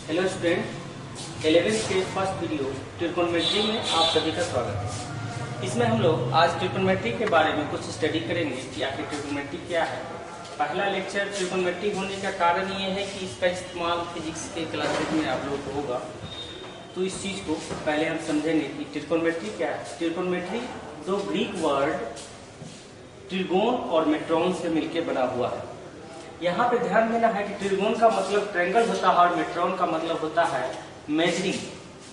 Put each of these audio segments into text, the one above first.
Hello student, 11th के first video trigonometry में आप सभी का स्वागत है। इसमें हम लोग आज ट्रिग्नोमेट्री के बारे में कुछ स्टडी करेंगे कि आखिर ट्रिग्नोमेट्री क्या है। पहला लेक्चर ट्रिग्नोमेट्री होने का कारण ये है कि इसका इस्तेमाल फिजिक्स के क्लासेज में आप लोग को होगा, तो इस चीज़ को पहले हम समझेंगे कि ट्रिग्नोमेट्री क्या है। ट्रिग्नोमेट्री दो ग्रीक वर्ड ट्रिगोन और मेट्रॉन से मिलकर बना हुआ है। यहाँ पे ध्यान देना है कि ट्रिगोन का मतलब ट्रायंगल होता है और मेट्रॉन का मतलब होता है measuring,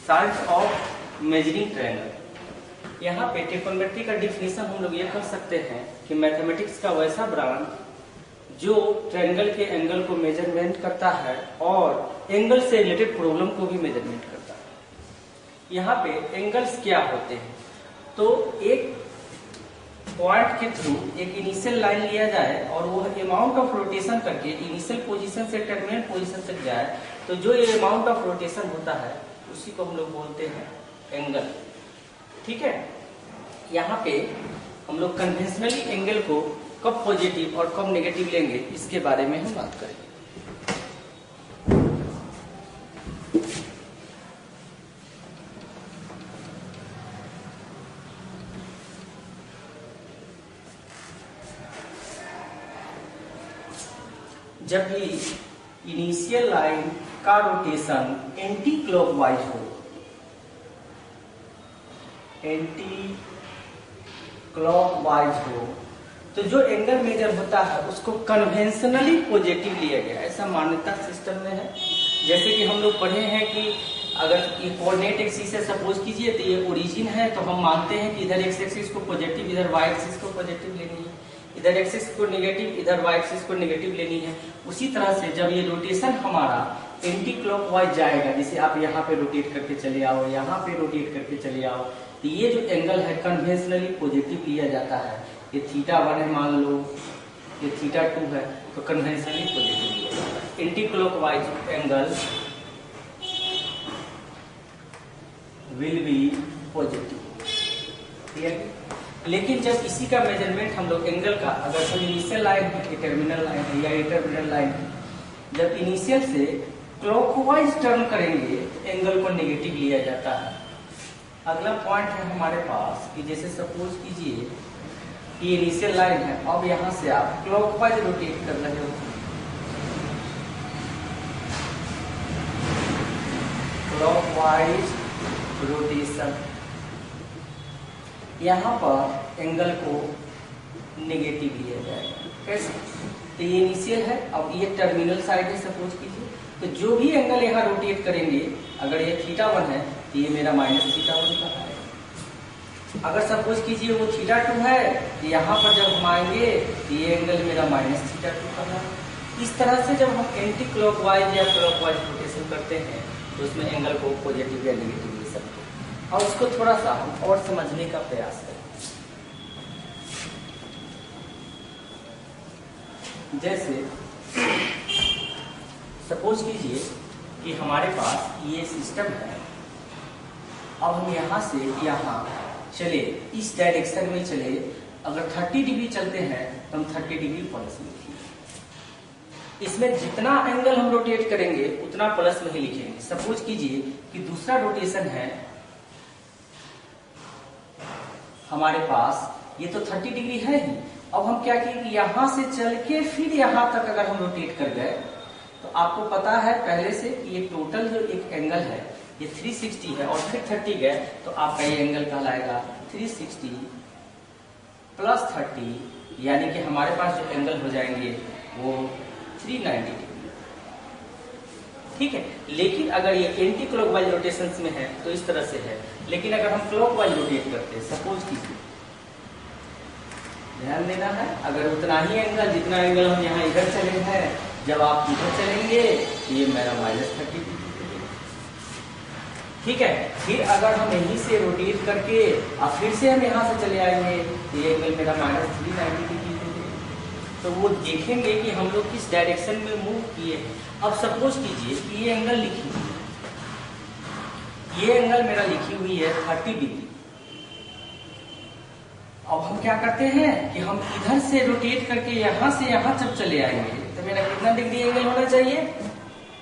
science of measuring triangle. यहाँ पे ट्रिग्नोमेट्री का डिफिनेशन हम लोग ये कर सकते हैं कि मैथमेटिक्स का वैसा ब्रांच जो ट्रायंगल के एंगल को मेजरमेंट करता है और एंगल से रिलेटेड प्रॉब्लम को भी मेजरमेंट करता है। यहाँ पे एंगल्स क्या होते हैं, तो एक पॉइंट के थ्रू एक इनिशियल लाइन लिया जाए और वो अमाउंट ऑफ रोटेशन करके इनिशियल पोजीशन से टर्मिनल पोजीशन तक जाए, तो जो ये अमाउंट ऑफ रोटेशन होता है उसी को हम लोग बोलते हैं एंगल। ठीक है, यहाँ पे हम लोग कन्वेंशनली एंगल को कब पॉजिटिव और कब नेगेटिव लेंगे इसके बारे में हम बात करेंगे। जब भी इनिशियल लाइन का रोटेशन एंटी क्लॉकवाइज हो, एंटी क्लॉकवाइज हो, तो जो एंगल मेजर होता है उसको कन्वेंशनली पॉजिटिव लिया गया, ऐसा मान्यता सिस्टम में है। जैसे कि हम लोग पढ़े हैं कि अगर ये कोऑर्डिनेट एक्सिस है, सपोज कीजिए तो ये ओरिजिन है, तो हम मानते हैं कि इधर एक्स एक्सिस को पॉजिटिव, इधर वाई एक्सिस को पॉजिटिव लेनी है, इधर एक्सिस को नेगेटिव, इधर वाई एक्सिस को नेगेटिव लेनी है। उसी तरह से जब ये रोटेशन हमारा एंटी क्लॉकवाइज जाएगा, जैसे आप यहाँ पे रोटेट करके चले आओ, यहाँ पे रोटेट करके चले आओ, तो ये जो एंगल है कन्वेंशनली पॉजिटिव लिया जाता है। ये θ1 है मान लो, ये θ2 है, तो कन्वेंशनली पॉजिटिव लिया जाता है। Anti clockwise angle will be positive. लेकिन जब इसी का मेजरमेंट हम लोग एंगल का, अगर कोई इनिशियल लाइन है, टर्मिनल लाइन है या टर्मिनल लाइन है, जब इनिशियल से क्लॉकवाइज टर्न करेंगे तो एंगल को नेगेटिव लिया जाता है। अगला पॉइंट है हमारे पास कि जैसे सपोज कीजिए कि इनिशियल लाइन है, अब यहां से आप क्लॉकवाइज रोटेट कर रहे हो, क्लॉकवाइज रोटेशन, यहाँ पर एंगल को नेगेटिव लिया जाएगा। कैसे? तो ये इनिशियल है, अब ये टर्मिनल साइड है सपोज कीजिए, तो जो भी एंगल यहाँ रोटेट करेंगे, अगर ये θ1 है तो ये मेरा -θ1 का है। अगर सपोज कीजिए वो θ2 है, तो यहाँ पर जब हम आएंगे तो ये एंगल मेरा -θ2 का है। इस तरह से जब हम एंटी क्लॉकवाइज या क्लॉकवाइज रोटेशन करते हैं तो उसमें एंगल को पॉजिटिव या नेगेटिव ले सकते हैं। और उसको थोड़ा सा हम और समझने का प्रयास करें। जैसे सपोज कीजिए कि हमारे पास ये सिस्टम है, अब हम यहाँ से यहाँ चले, इस डायरेक्शन में चले, अगर 30 डिग्री चलते हैं तो हम 30 डिग्री प्लस में लिखेंगे। इसमें जितना एंगल हम रोटेट करेंगे उतना प्लस में ही लिखेंगे। सपोज कीजिए कि दूसरा रोटेशन है हमारे पास, ये तो 30 डिग्री है ही, अब हम क्या किए कि यहाँ से चल के फिर यहाँ तक अगर हम रोटेट कर गए, तो आपको पता है पहले से कि ये टोटल जो एक एंगल है ये 360 है, और फिर 30 गए तो आपका ये एंगल कहलाएगा 360 प्लस 30, यानी कि हमारे पास जो एंगल हो जाएंगे वो 390 डिग्री। ठीक है, लेकिन अगर ये एंटी क्लॉकवाइज रोटेशन में है तो इस तरह से है, लेकिन अगर हम क्लॉकवाइज रोटेट करते हैं, सपोज कीजिए, ध्यान देना है, अगर उतना ही एंगल, जितना एंगल हम यहाँ इधर चले हैं, जब आप इधर चलेंगे तो ये मेरा -30 डिग्री। ठीक है, फिर अगर हम यहीं से रोटेट करके और फिर से हम यहाँ से चले आएंगे तो ये एंगल मेरा -390 डिग्री। तो वो देखेंगे कि हम लोग किस डायरेक्शन में मूव किए हैं। अब सपोज कीजिए कि ये एंगल लिखी हुई है, ये एंगल मेरा लिखी हुई है 30 डिग्री। अब हम क्या करते हैं कि हम इधर से रोटेट करके यहाँ से यहाँ जब चले आएंगे तो मेरा कितना डिग्री एंगल होना चाहिए,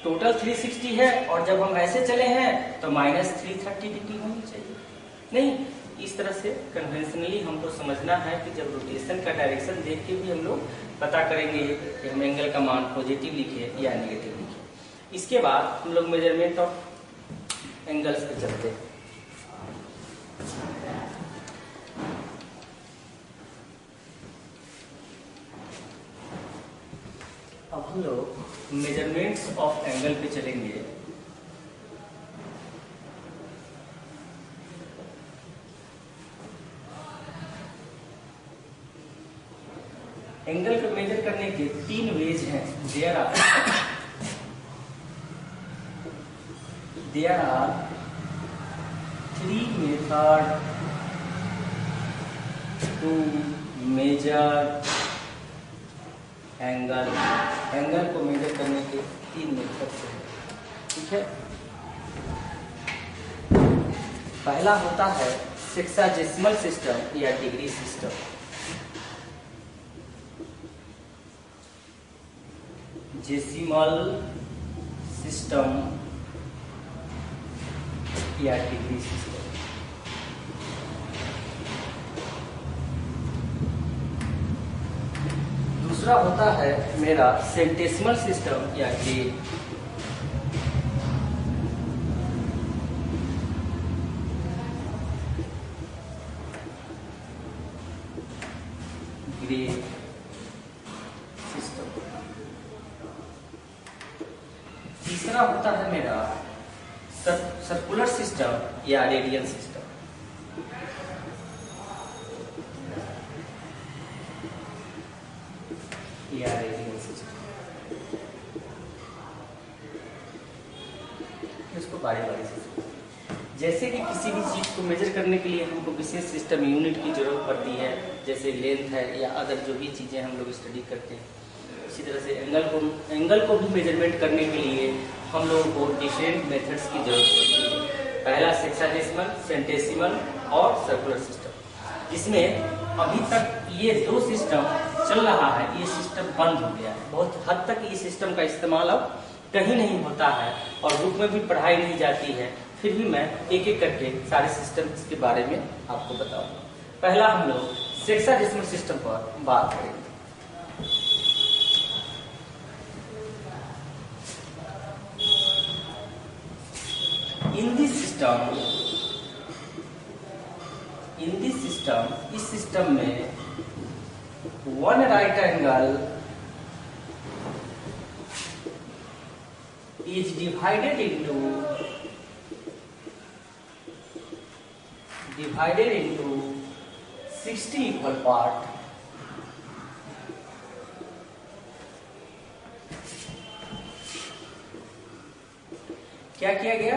टोटल 360 है और जब हम ऐसे चले हैं तो -330 डिग्री होनी चाहिए। नहीं, इस तरह से कन्वेंशनली हमको समझना है कि जब रोटेशन का डायरेक्शन देख के भी हम लोग पता करेंगे कि हम एंगल का मान पॉजिटिव लिखे या नेगेटिव लिखे। इसके बाद हम लोग मेजरमेंट ऑफ एंगल्स पे चलते हैं। अब हम लोग मेजरमेंट्स ऑफ एंगल पे चलेंगे। एंगल को मेजर करने के 3 वेज हैं। There are 3 method to measure angle. Angle को मेजर करने के 3 मेथड हैं, ठीक है। पहला होता है सेक्साजेसिमल सिस्टम या डिग्री सिस्टम। जेसिमल सिस्टम या डिग्री सिस्टम। दूसरा होता है मेरा सेंटेसिमल सिस्टम या ग्रे सिस्टम। तीसरा होता है मेरा सर्कुलर सिस्टम या रेडियल सिस्टम। इसको बारी-बारी से, जैसे कि किसी भी चीज को मेजर करने के लिए हमको विशेष सिस्टम यूनिट की जरूरत पड़ती है, जैसे लेंथ है या अदर जो भी चीजें हम लोग स्टडी करते हैं। इसी तरह से एंगल को भी मेजरमेंट करने के लिए हम लोगों को डिफरेंट मेथड्स की जरूरत पड़ती है। पहला सेक्साडेसिमल, सेंटेसिमल और सर्कुलर सिस्टम, जिसमें अभी तक ये 2 सिस्टम चल रहा है, ये सिस्टम बंद हो गया है। बहुत हद तक ये सिस्टम का इस्तेमाल अब कहीं नहीं होता है और बुक में भी पढ़ाई नहीं जाती है। फिर भी मैं एक एक करके सारे सिस्टम्स के बारे में आपको बताऊंगा। पहला हम लोग सेक्साडेसिमल सिस्टम पर बात करेंगे। इन दिस सिस्टम, इस सिस्टम में one right angle is divided into 60 equal part। क्या किया गया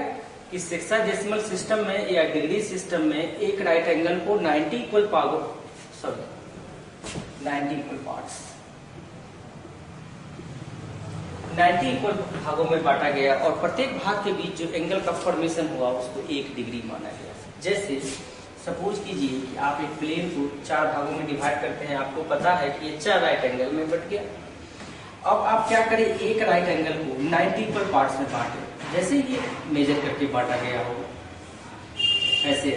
कि सेक्साडेसिमल सिस्टम में या डिग्री सिस्टम में एक राइट एंगल को 90 इक्वल पार्ट्स 90 इक्वल भागों में बांटा गया और प्रत्येक भाग के बीच जो एंगल का फॉर्मेशन हुआ उसको 1 डिग्री माना गया। जैसे सपोज कीजिए कि आप एक प्लेन को 4 भागों में डिवाइड करते हैं, आपको पता है कि ये 4 राइट एंगल में बट गया। अब आप क्या करें, एक राइट एंगल को 90 इक्वल पार्ट्स में बांटे। जैसे ये मेजर करके बांटा गया हो, ऐसे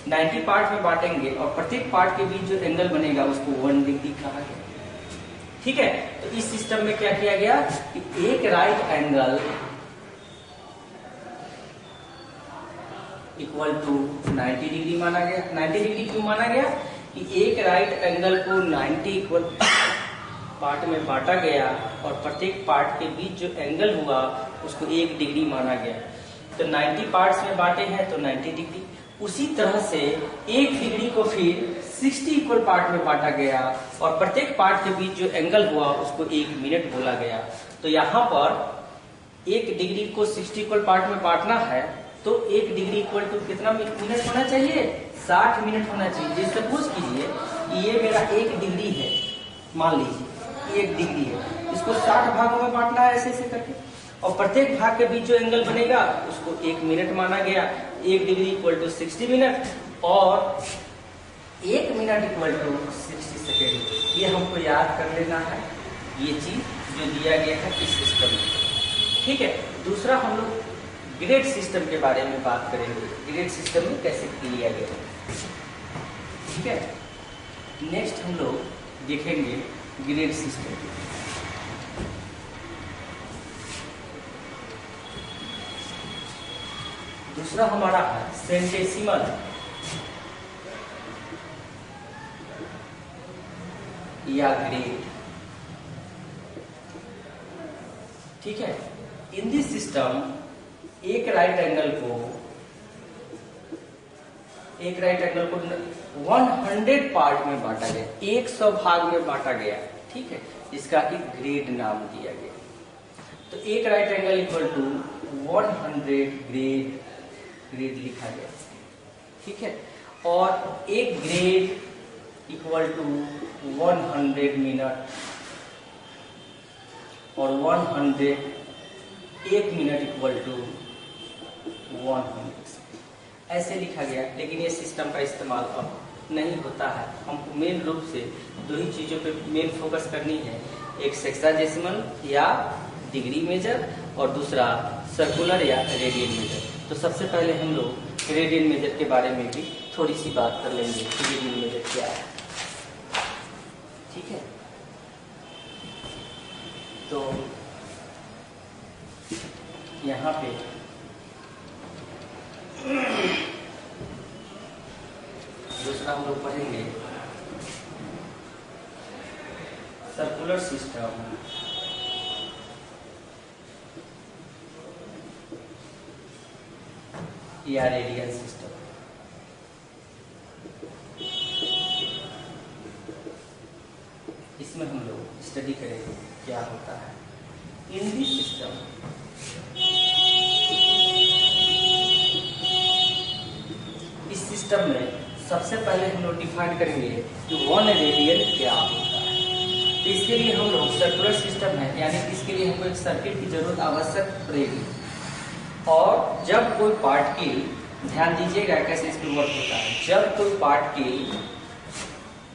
90 पार्ट में बांटेंगे और प्रत्येक पार्ट के बीच जो एंगल बनेगा उसको 1 डिग्री कहा गया। ठीक है, तो इस सिस्टम में क्या किया गया कि एक right angle equal to 90 degree माना गया। 90 डिग्री क्यों माना गया कि एक राइट एंगल को 90 इक्वल पार्ट में बांटा गया और प्रत्येक पार्ट के बीच जो एंगल हुआ उसको 1 डिग्री माना गया। तो 90 पार्ट्स में बांटे हैं तो 90 डिग्री। उसी तरह से 1 डिग्री को फिर 60 इक्वल पार्ट में बांटा गया और प्रत्येक पार्ट के बीच जो एंगल हुआ उसको 1 मिनट बोला गया। तो यहाँ पर 1 डिग्री को 60 इक्वल पार्ट में बांटना है तो 1 डिग्री इक्वल टू कितना मिनट होना चाहिए, 60 मिनट होना चाहिए। जैसे सपोज कीजिए ये मेरा 1 डिग्री है, मान लीजिए 1 डिग्री है, इसको 60 भागों में बांटना है ऐसे करके और प्रत्येक भाग के बीच जो एंगल बनेगा उसको 1 मिनट माना गया। 1 डिग्री इक्वल टू 60 मिनट और 1 मिनट इक्वल टू 60 सेकेंड। ये हमको याद कर लेना है, ये चीज जो दिया गया है इस सिस्टम में। ठीक है। दूसरा हम लोग ग्रेड सिस्टम के बारे में बात करेंगे, ग्रेड सिस्टम में कैसे लिया गया, ठीक है। नेक्स्ट हम लोग देखेंगे ग्रेड सिस्टम। दूसरा हमारा है सेंटेसिमल या ग्रेड, ठीक है। इन दिस सिस्टम एक राइट एंगल को 100 पार्ट में बांटा गया, 100 भाग में बांटा गया, ठीक है। इसका एक ग्रेड नाम दिया गया। तो एक right angle equal to 100 grade लिखा गया, ठीक है। और एक ग्रेड इक्वल टू 100 मिनट और 1 मिनट इक्वल टू 100 ऐसे लिखा गया। लेकिन ये सिस्टम का इस्तेमाल अब नहीं होता है। हमको मेन रूप से दो ही चीजों पे मेन फोकस करनी है, एक सेक्साडेसिमल या डिग्री मेजर और दूसरा सर्कुलर या रेडियन मेजर। तो सबसे पहले हम लोग रेडियन मेजर के बारे में भी थोड़ी सी बात कर लेंगे कि रेडियन मेजर क्या है, ठीक है। तो यहाँ पे दूसरा हम लोग पढ़ेंगे सर्कुलर सिस्टम या रेडियल सिस्टम। इसमें हम लोग स्टडी करेंगे क्या होता है इन दिस सिस्टम। इस सिस्टम में सबसे पहले हम लोग डिफाइन करेंगे कि 1 रेडियन क्या होता है। तो इसके लिए हम लोग सर्कुलर सिस्टम है, यानी इसके लिए हमको एक सर्किट की जरूरत आवश्यक पड़ेगी। और जब कोई पार्टिकल, ध्यान दीजिएगा कैसे इसमें वर्क होता है, जब कोई पार्टिकल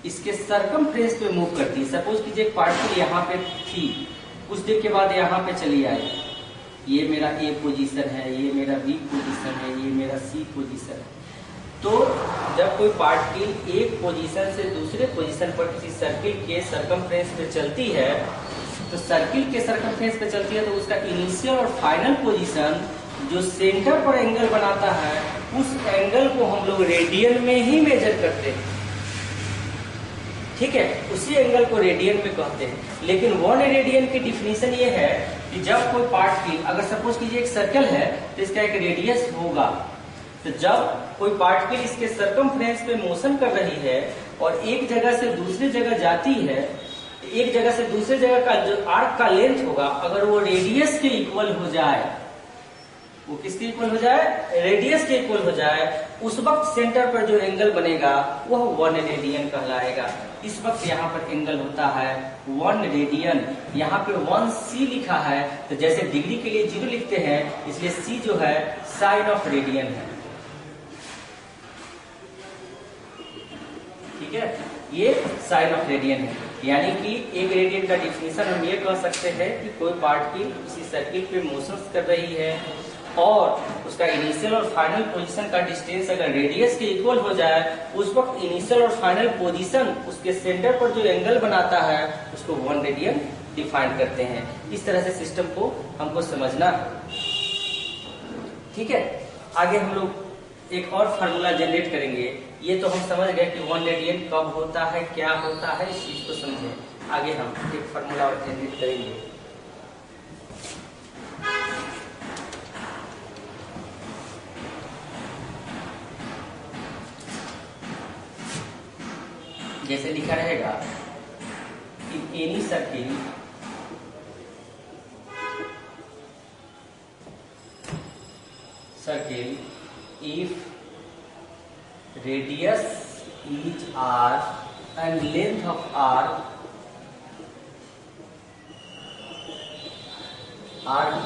इसके सरकमफ्रेंस पे मूव करती है, सपोज कीजिए एक पार्टिकल यहाँ पे थी, कुछ देर के बाद यहाँ पे चली आई, ये मेरा ए पोजीशन है, ये मेरा बी पोजीशन है, ये मेरा सी पोजीशन है। तो जब कोई पार्टिकल एक पोजीशन से दूसरे पोजीशन पर किसी सर्किल के सरकमफ्रेंस पे चलती है, तो सर्किल के सरकमफ्रेंस पे चलती है तो उसका इनिशियल और फाइनल पोजीशन जो सेंटर पर एंगल बनाता है, उस एंगल को हम लोग रेडियन में ही मेजर करते हैं, ठीक है। उसी एंगल को रेडियन में कहते हैं। लेकिन 1 रेडियन की डिफिनीशन ये है कि जब कोई पार्टिकल, अगर सपोज कीजिए एक सर्कल है तो इसका एक रेडियस होगा। तो जब कोई पार्टिकल इसके सरकमफ्रेंस पे मोशन कर रही है और एक जगह से दूसरी जगह जाती है, एक जगह से दूसरी जगह का जो आर्क का लेंथ होगा, अगर वो रेडियस के इक्वल हो जाए, वो किसके इक्वल हो जाए, रेडियस के इक्वल हो जाए, उस वक्त सेंटर पर जो एंगल बनेगा वह 1 रेडियन कहलाएगा। इस वक्त यहाँ पर एंगल होता है 1 रेडियन। यहाँ पे 1c लिखा है, तो जैसे डिग्री के लिए 0 लिखते हैं, इसलिए c जो है साइन ऑफ रेडियन है, ठीक है। ये साइन ऑफ रेडियन है, यानी कि एक रेडियन का डिफिनीशन हम ये कह सकते हैं कि कोई पार्टिकल किसी सर्किल पे मोशन कर रही है और उसका इनिशियल और फाइनल पोजीशन का डिस्टेंस अगर रेडियस के इक्वल हो जाए, उस वक्त इनिशियल और फाइनल पोजीशन उसके सेंटर पर जो एंगल बनाता है उसको 1 रेडियन डिफाइन करते हैं। इस तरह से सिस्टम को हमको समझना है, ठीक है। आगे हम लोग एक और फार्मूला जनरेट करेंगे। ये तो हम समझ गए कि 1 रेडियन कब होता है, क्या होता है, इस चीज को समझे। आगे हम एक फार्मूला और जनरेट करेंगे। जैसे लिखा रहेगा कि any circle if radius is r and length of arc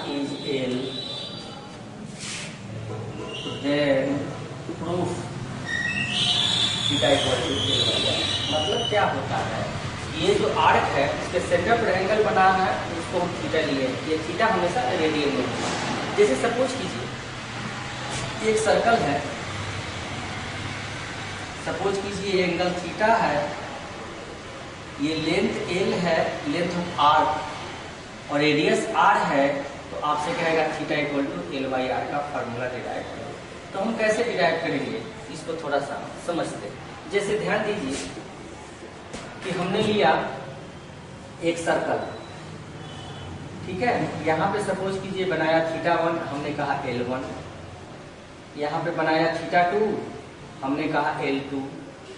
is L, then proof theta equal to L। मतलब क्या होता है, ये जो आर्क है इसके सेंटर पर एंगल बना है, इसको हम थीटा लिए हैं, ये थीटा हमेशा रेडियन में होगा। जैसे सपोज कीजिए एक सर्कल है, सपोज कीजिए एंगल थीटा है, ये लेंथ एल है, लेंथ ऑफ आर्क और रेडियस आर है, तो आपसे कहेगा theta equal to L by R का फार्मूला डिराइव करो। तो हम कैसे डिराइव करेंगे इसको थोड़ा सा समझते। जैसे ध्यान दीजिए कि हमने लिया एक सर्कल, ठीक है, यहाँ पे सपोज कीजिए बनाया थीटा 1, हमने कहा L1, यहाँ पे बनाया थीटा 2, हमने कहा L2।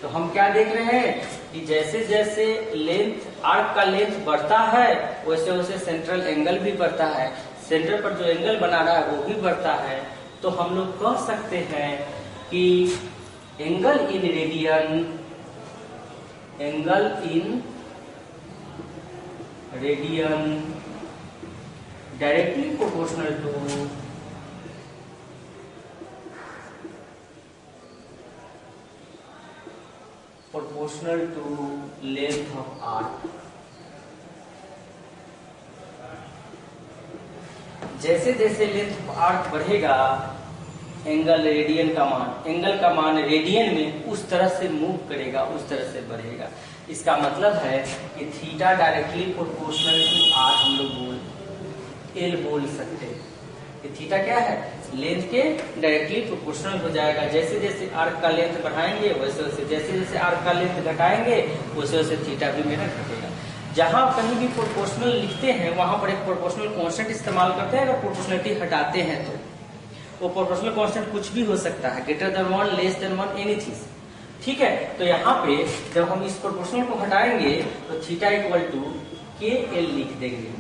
तो हम क्या देख रहे हैं कि जैसे जैसे लेंथ आर्क का लेंथ बढ़ता है वैसे वैसे सेंट्रल एंगल भी बढ़ता है, सेंटर पर जो एंगल बना रहा है वो भी बढ़ता है। तो हम लोग कह सकते हैं कि angle in radian, angle in radian directly proportional to length of arc. जैसे जैसे लेंथ ऑफ आर्क बढ़ेगा एंगल रेडियन का मान, एंगल का मान रेडियन में उस तरह से मूव करेगा, उस तरह से बढ़ेगा। इसका मतलब है कि theta directly proportional to R हम लोग एल बोल सकते हैं। कि थीटा क्या है, लेंथ के डायरेक्टली प्रोपोर्शनल हो जाएगा। जैसे जैसे आर्क का लेंथ बढ़ाएंगे वैसे वैसे, जैसे जैसे आर्क का लेंथ घटाएंगे वैसे वैसे थीटा भी मेरा घटेगा। जहां कहीं भी प्रोपोर्शनल लिखते हैं वहां पर एक प्रोपोर्शनल कांस्टेंट इस्तेमाल करते हैं। अगर प्रोपोर्शनलिटी हटाते हैं तो वो प्रोपोर्शनल कांस्टेंट कुछ भी हो सकता है, greater than 1, less than 1, anything, ठीक है। तो यहाँ पे जब हम इस प्रोपोर्शनल को हटाएंगे तो theta equal to K L लिख देंगे,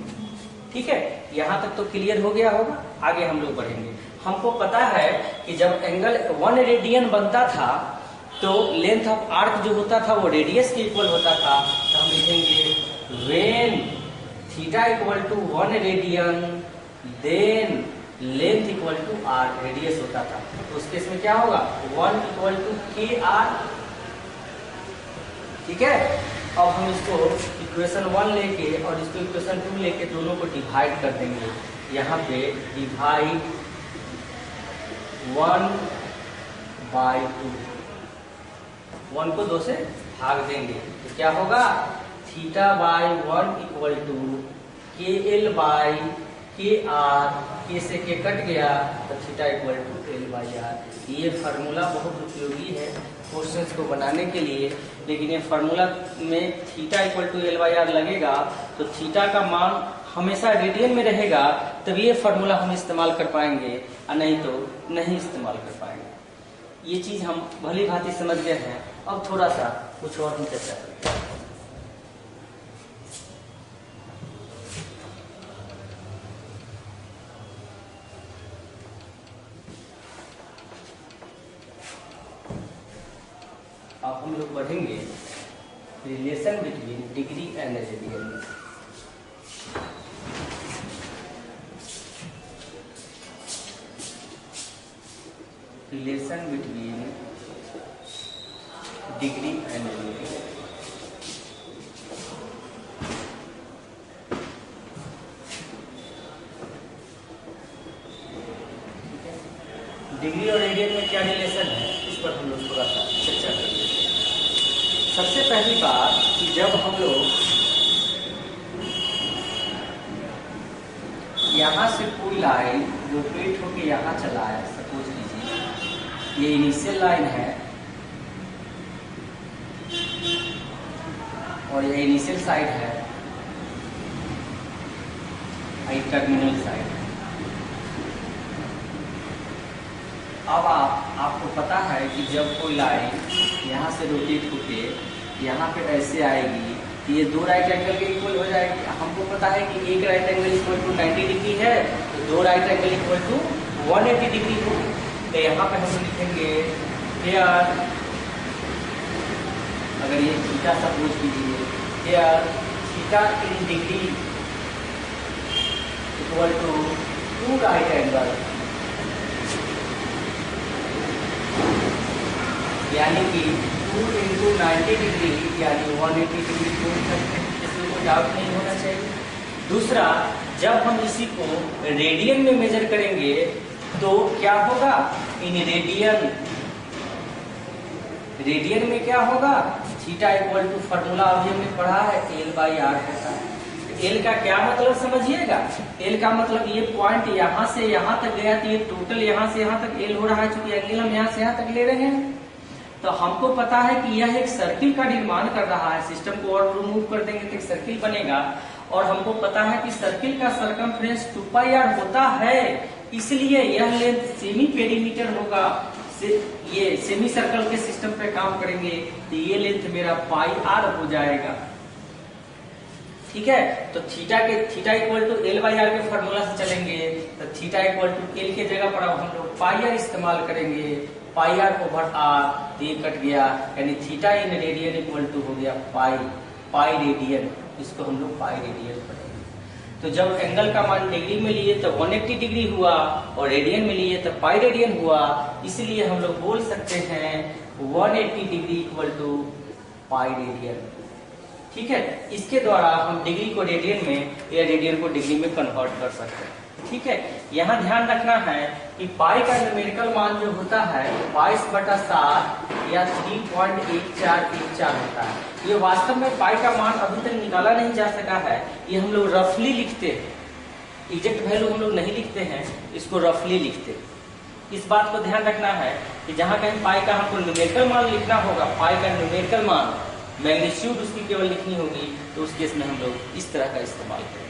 ठीक है। यहाँ तक तो क्लियर हो गया होगा। आगे हम लोग बढ़ेंगे। हमको पता है कि जब एंगल 1 रेडियन बनता था तो लेंथ ऑफ आर्क जो होता था वो रेडियस के इक्वल होता था। तो हम लिखेंगे when theta equal to 1 radian then length equal to R, radius होता था। तो उस केस में क्या होगा, 1 इक्वल टू के आर, ठीक है। अब हम इसको इक्वेशन 1 लेके और इसको इक्वेशन 2 लेके दोनों को डिवाइड कर देंगे। यहाँ पे डिवाइड 1 बाई 2, 1 को 2 से भाग देंगे तो क्या होगा, theta by 1 equal to K L by K R, K से के कट गया तो theta equal to L by R. ये फार्मूला बहुत उपयोगी है क्वेश्चंस को बनाने के लिए, लेकिन ये फार्मूला में theta equal to L by R लगेगा तो थीटा का मान हमेशा रेडियन में रहेगा, तब ये फार्मूला हम इस्तेमाल कर पाएंगे और नहीं तो नहीं इस्तेमाल कर पाएंगे। ये चीज हम भली भांति समझ गए हैं। अब थोड़ा सा कुछ और हम चर्चा करते हैं। अब हम लोग बढ़ेंगे relation between degree and radian. Relation between degree and radian. Degree और रेडियन में क्या रिलेशन है इस पर हम लोग थोड़ा सा चर्चा करेंगे। सबसे पहली बात कि जब हम लोग यहाँ से कोई लाइन रोटेट होके यहाँ चला है, सपोज कीजिए ये इनिशियल लाइन है और ये इनिशियल साइड है, ये टर्मिनल साइड है। अब आपको पता है कि जब कोई लाइन यहाँ से रोटेट होके यहाँ पे ऐसे आएगी तो ये दो राइट एंगल के इक्वल हो जाएगी। हमको पता है कि एक right angle equal to 90 degree है तो दो right angle equal to 180 degree होगी। तो यहाँ पे हम लिखेंगे हेयर, अगर ये थीटा सपोज कीजिए, here theta in degree equal to 2 right angle, यानी कि 2 × 90 डिग्री यानी 180 डिग्री बोल सकते हैं। इसमें कोई डाउट नहीं होना चाहिए, दूसरा, जब हम इसी को रेडियन में मेजर करेंगे तो क्या होगा, इन रेडियन में क्या होगा, थीटा इक्वल टू फॉर्मूला अभी हमने पढ़ा है L/R होता है। एल का क्या मतलब समझिएगा, एल का मतलब ये पॉइंट यहाँ से यहाँ तक गया तो ये टोटल यहाँ से यहाँ तक एल हो रहा है, चूंकि एंगल हम यहाँ से यहाँ तक ले रहे हैं। तो हमको पता है कि यह एक सर्किल का निर्माण कर रहा है। सिस्टम को और रिमूव कर देंगे तो एक सर्किल बनेगा, और हमको पता है कि सर्किल का सरकमफ्रेंस 2πr होता है, इसलिए यह लेंथ सेमी पेरीमीटर होगा। ये सेमी सर्कल के सिस्टम पे काम करेंगे तो ये लेंथ मेरा πr हो जाएगा। ठीक है, तो थीटा इक्वल टू L/R के फॉर्मूला से चलेंगे तो थीटा इक्वल टू एल के जगह पर अब हम लोग πr इस्तेमाल करेंगे, πr/r, तो ये कट गया, यानी theta in radian equal to हो गया पाई रेडियन। इसको हम लोग पाई रेडियन पढ़ेंगे। तो जब एंगल का मान डिग्री में लिए तो 180 डिग्री हुआ, और रेडियन में लिए तो पाई रेडियन हुआ, इसलिए हम लोग बोल सकते हैं 180 degree equal to pi radian. ठीक है, इसके द्वारा हम डिग्री को रेडियन में या रेडियन को डिग्री में कन्वर्ट कर सकते हैं। ठीक है, यहाँ ध्यान रखना है कि पाई का न्यूमेरिकल मान जो होता है 22/7 या 3.1414 होता है। ये वास्तव में पाई का मान अभी तक निकाला नहीं जा सका है, ये हम लोग रफली लिखते हैं, एग्जैक्ट वैल्यू हम लोग नहीं लिखते हैं, इसको रफली लिखते हैं। इस बात को ध्यान रखना है कि जहाँ कहीं पाई का हमको न्यूमेरिकल मान लिखना होगा, पाई का न्यूमेरिकल मान, मैग्नीट्यूड उसकी केवल लिखनी होगी, तो उस केस में हम लोग इस तरह का इस्तेमाल करेंगे।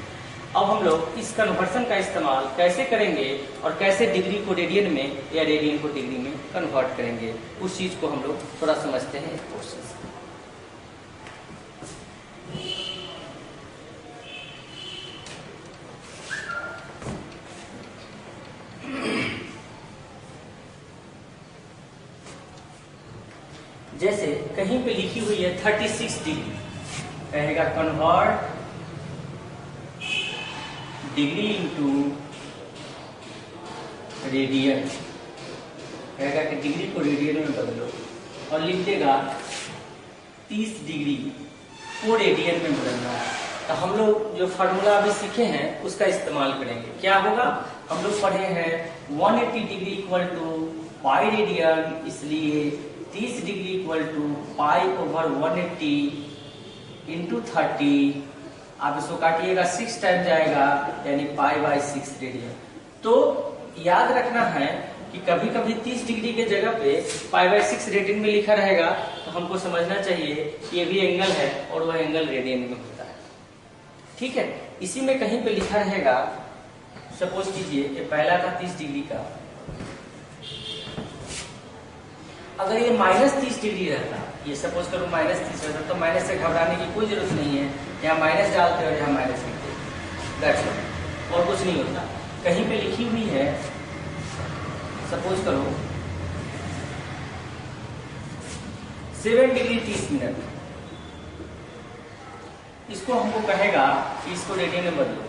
अब हम लोग इस कन्वर्सन का इस्तेमाल कैसे करेंगे और कैसे डिग्री को रेडियन में या रेडियन को डिग्री में कन्वर्ट करेंगे, उस चीज को हम लोग थोड़ा समझते हैं इस कोर्स से। जैसे कहीं पे लिखी हुई है 36 डिग्री, कहेगा कन्वर्ट डिग्री इंटू रेडियन, कहेगा कि डिग्री को रेडियन में बदलो, और लिख देगा 30 डिग्री को रेडियन में बदलना है। तो हम लोग जो फॉर्मूला अभी सीखे हैं उसका इस्तेमाल करेंगे। क्या होगा, हम लोग पढ़े हैं 180 degree equal to pi radian, इसलिए 30 डिग्री इक्वल टू π/180 इंटू 30, आप इसको काटिएगा 6 टाइम जाएगा, यानी π/6 रेडियन। तो याद रखना है कि कभी कभी 30 डिग्री के जगह पे π/6 रेडियन में लिखा रहेगा, तो हमको समझना चाहिए कि ये भी एंगल है और वह एंगल रेडियन में होता है। ठीक है, इसी में कहीं पे लिखा रहेगा, सपोज कीजिए ये पहला था 30 डिग्री का, अगर ये -30 डिग्री रहता, ये सपोज करो -30 रहता, तो माइनस से घबराने की कोई जरूरत नहीं है, यहाँ माइनस डालते और यहाँ माइनस लिखते, दैट्स ऑल, और कुछ नहीं होता। कहीं पे लिखी हुई है, सपोज करो 7 डिग्री 30 मिनट, इसको हमको कहेगा कि इसको रेडियन में बदलो।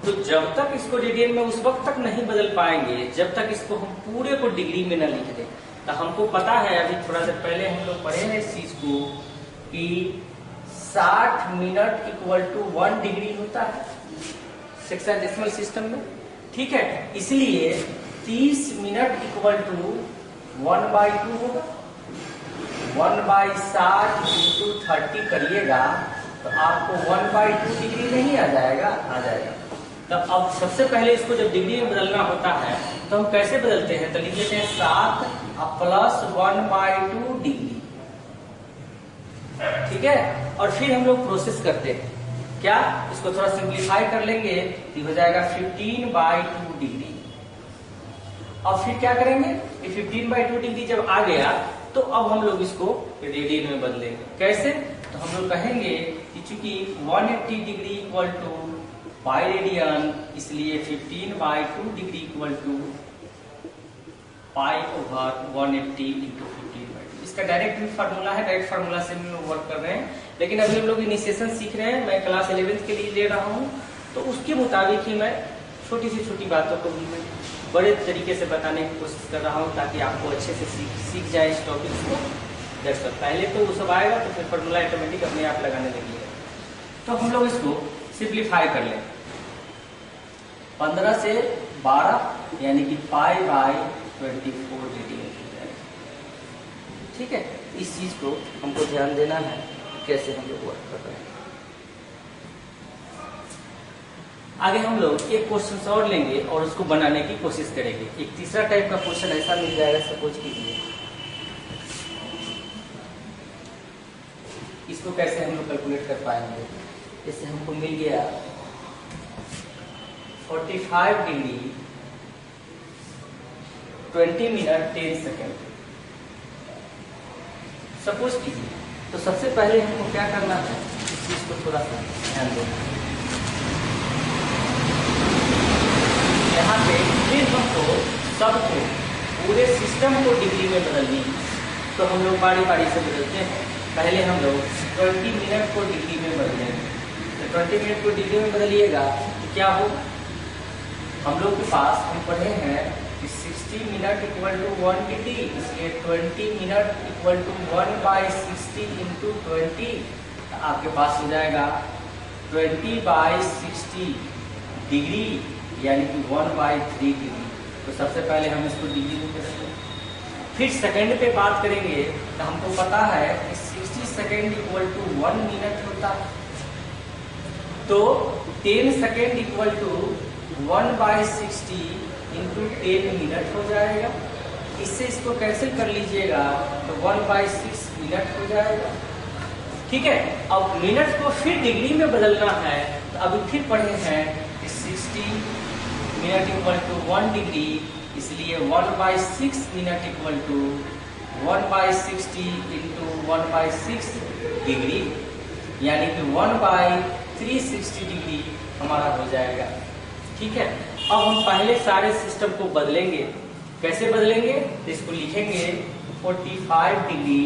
तो जब तक इसको रेडियन में उस वक्त तक नहीं बदल पाएंगे जब तक इसको हम पूरे को डिग्री में न लिख दें। तो हमको पता है, अभी थोड़ा देर पहले हम लोग पढ़े हैं इस चीज को कि 60 मिनट इक्वल टू 1 डिग्री होता है हेक्साडेसिमल सिस्टम में। ठीक है, इसलिए 30 मिनट इक्वल टू 1/2 होगा, 1/60 इंटू 30 करिएगा तो आपको 1/2 डिग्री नहीं आ जाएगा, आ जाएगा। तो अब सबसे पहले इसको जब डिग्री में बदलना होता है तो हम कैसे बदलते हैं, तो लिख लेते हैं 7 प्लस 1/2 डिग्री। ठीक है, और फिर हम लोग प्रोसेस करते हैं, क्या इसको थोड़ा सिंप्लीफाई कर लेंगे तो हो जाएगा 15/2 डिग्री। और फिर क्या करेंगे कि 15/2 डिग्री जब आ गया तो अब हम लोग इसको रेडियन में बदलेंगे। कैसे, तो हम लोग कहेंगे कि चूंकि 180 degree equal to pi radian, इसलिए 15/2 डिग्री इक्वल टू π/180 इंटू 15/2। इसका डायरेक्ट फार्मूला है, डायरेक्ट फार्मूला से हम लोग वर्क कर रहे हैं, लेकिन अभी हम लोग इनिशिएशन सीख रहे हैं, मैं क्लास 11th के लिए ले रहा हूँ, तो उसके मुताबिक ही मैं छोटी से छोटी बातों को भी मैं बड़े तरीके से बताने की कोशिश कर रहा हूँ ताकि आपको अच्छे से सीख जाए इस टॉपिक को। जैसा पहले तो वो सब आएगा तो फिर फार्मूला ऑटोमेटिक अपने आप लगाने लगेगा। तो हम लोग इसको सिंप्लीफाई कर लें, 15 से 12 यानी कि π/24 रेडियन हो जाएगा। ठीक है, इस चीज को हमको ध्यान देना है कैसे हम लोग वर्क कर रहे हैं। आगे हम लोग एक क्वेश्चन और लेंगे और उसको बनाने की कोशिश करेंगे। एक तीसरा टाइप का क्वेश्चन ऐसा मिल जाएगा, सपोज कीजिए इसको कैसे हम लोग कैलकुलेट कर पाएंगे। जैसे हमको मिल गया 45 डिग्री 20 मिनट 10 सेकेंड सपोज कीजिए। तो सबसे पहले हमको क्या करना है, इस चीज को थोड़ा सा ध्यान देना। यहाँ पे फिर हमको सबको पूरे सिस्टम को डिग्री में बदलनी है, तो हम लोग बारी बारी से बदलते हैं। पहले हम लोग 20 मिनट को डिग्री में बदलेंगे। तो 20 मिनट को डिग्री में बदलिएगा तो क्या हो, हम लोग के पास हम पढ़े हैं कि 60 मिनट इक्वल टू 1 डिग्री, इसलिए 20 मिनट इक्वल टू 1/60 इंटू 20। आपके पास हो जाएगा 20/60 डिग्री यानी कि 1/3 डिग्री। तो सबसे पहले हम इसको डिग्री में करेंगे। फिर सेकंड पे बात करेंगे तो हमको पता है कि 60 सेकंड इक्वल टू 1 मिनट होता है, तो 10 second equal to 1/60 into 10 minute हो जाएगा। इससे इसको कैंसिल कर लीजिएगा तो 1/6 मिनट हो जाएगा। ठीक है, अब मिनट को फिर डिग्री में बदलना है, तो अभी फिर पढ़े हैं कि 60 मिनट इक्वल टू 1 डिग्री, इसलिए 1/6 minute equal to 1/60 into 1/6 degree यानी कि 1/360 डिग्री हमारा हो जाएगा। ठीक है, अब हम पहले सारे सिस्टम को बदलेंगे। कैसे बदलेंगे, तो इसको लिखेंगे 45 डिग्री